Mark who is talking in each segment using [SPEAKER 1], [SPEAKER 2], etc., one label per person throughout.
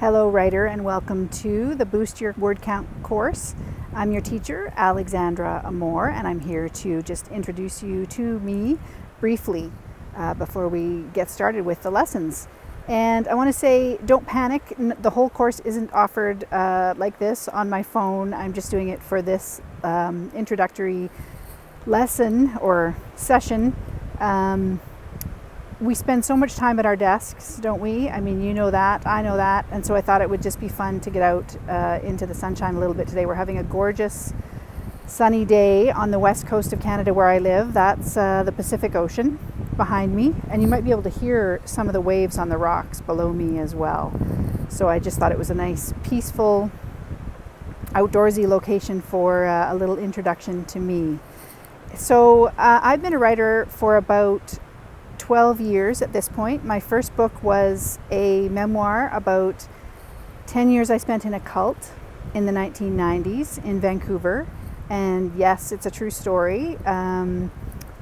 [SPEAKER 1] Hello writer, and welcome to the Boost Your Word Count course. I'm your teacher, Alexandra Amor, and I'm here to just introduce you to me briefly before we get started with the lessons. And I want to say, don't panic. The whole course isn't offered like this on my phone. I'm just doing it for this introductory lesson or session. We spend so much time at our desks, don't we? I mean, you know that, I know that. And so I thought it would just be fun to get out into the sunshine a little bit today. We're having a gorgeous sunny day on the west coast of Canada where I live. That's the Pacific Ocean behind me. And you might be able to hear some of the waves on the rocks below me as well. So I just thought it was a nice, peaceful, outdoorsy location for a little introduction to me. So I've been a writer for about 12 years at this point. My first book was a memoir about 10 years I spent in a cult in the 1990s in Vancouver. And yes, it's a true story. A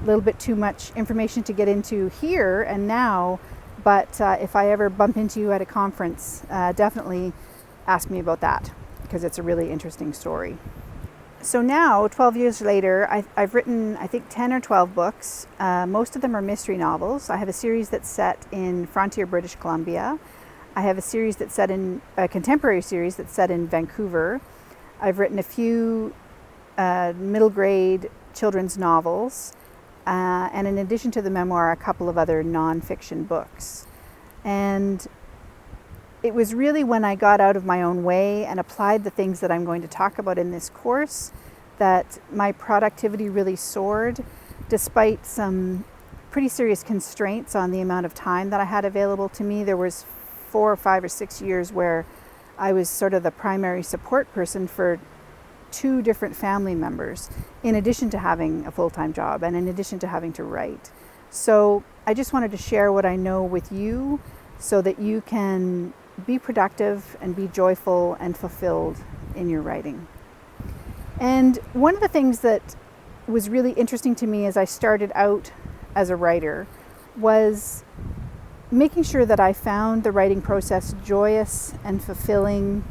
[SPEAKER 1] little bit too much information to get into here and now, but if I ever bump into you at a conference, definitely ask me about that because it's a really interesting story. So now, 12 years later, I've written, I think, 10 or 12 books. Most of them are mystery novels. I have a series that's set in Frontier, British Columbia. I have a series that's set in, a contemporary series that's set in Vancouver. I've written a few middle grade children's novels. And in addition to the memoir, a couple of other nonfiction books. And it was really when I got out of my own way and applied the things that I'm going to talk about in this course that my productivity really soared, despite some pretty serious constraints on the amount of time that I had available to me. There was 4 or 5 or 6 years where I was sort of the primary support person for 2 different family members, in addition to having a full-time job and in addition to having to write. So I just wanted to share what I know with you so that you can be productive and be joyful and fulfilled in your writing. And one of the things that was really interesting to me as I started out as a writer was making sure that I found the writing process joyous and fulfilling.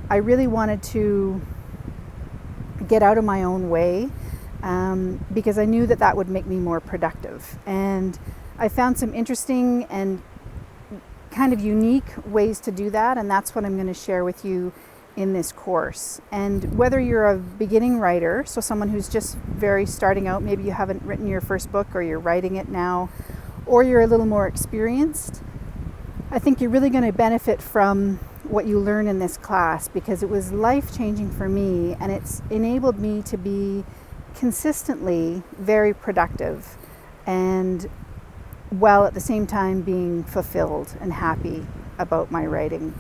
[SPEAKER 1] I really wanted to get out of my own way because I knew that that would make me more productive. And I found some interesting and kind of unique ways to do that, and that's what I'm going to share with you in this course. And whether you're a beginning writer, so someone who's just very starting out, maybe you haven't written your first book or you're writing it now, or you're a little more experienced, I think you're really going to benefit from what you learn in this class because it was life-changing for me, and it's enabled me to be consistently very productive and while at the same time being fulfilled and happy about my writing.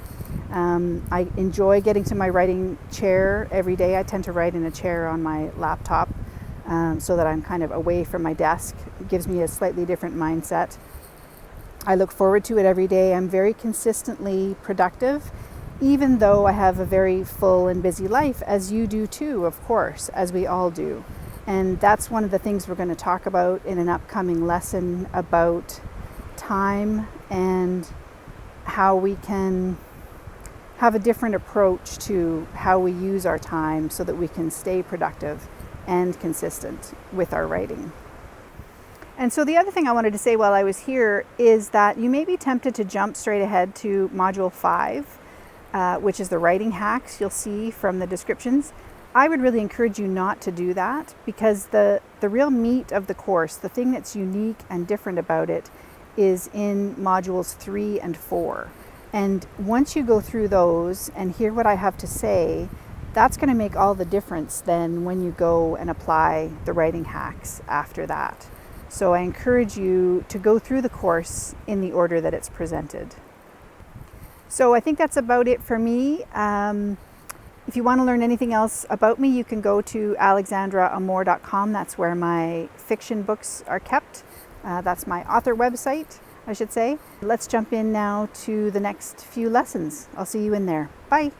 [SPEAKER 1] I enjoy getting to my writing chair every day. I tend to write in a chair on my laptop so that I'm kind of away from my desk. It gives me a slightly different mindset. I look forward to it every day. I'm very consistently productive, even though I have a very full and busy life, as you do too, of course, as we all do. And that's one of the things we're going to talk about in an upcoming lesson about time and how we can have a different approach to how we use our time so that we can stay productive and consistent with our writing. And so the other thing I wanted to say while I was here is that you may be tempted to jump straight ahead to Module 5, which is the writing hacks you'll see from the descriptions. I would really encourage you not to do that because the real meat of the course, the thing that's unique and different about it, is in modules 3 and 4. And once you go through those and hear what I have to say, that's going to make all the difference then when you go and apply the writing hacks after that. So I encourage you to go through the course in the order that it's presented. So I think that's about it for me. If you want to learn anything else about me, you can go to alexandraamor.com. That's where my fiction books are kept. That's my author website, I should say. Let's jump in now to the next few lessons. I'll see you in there. Bye.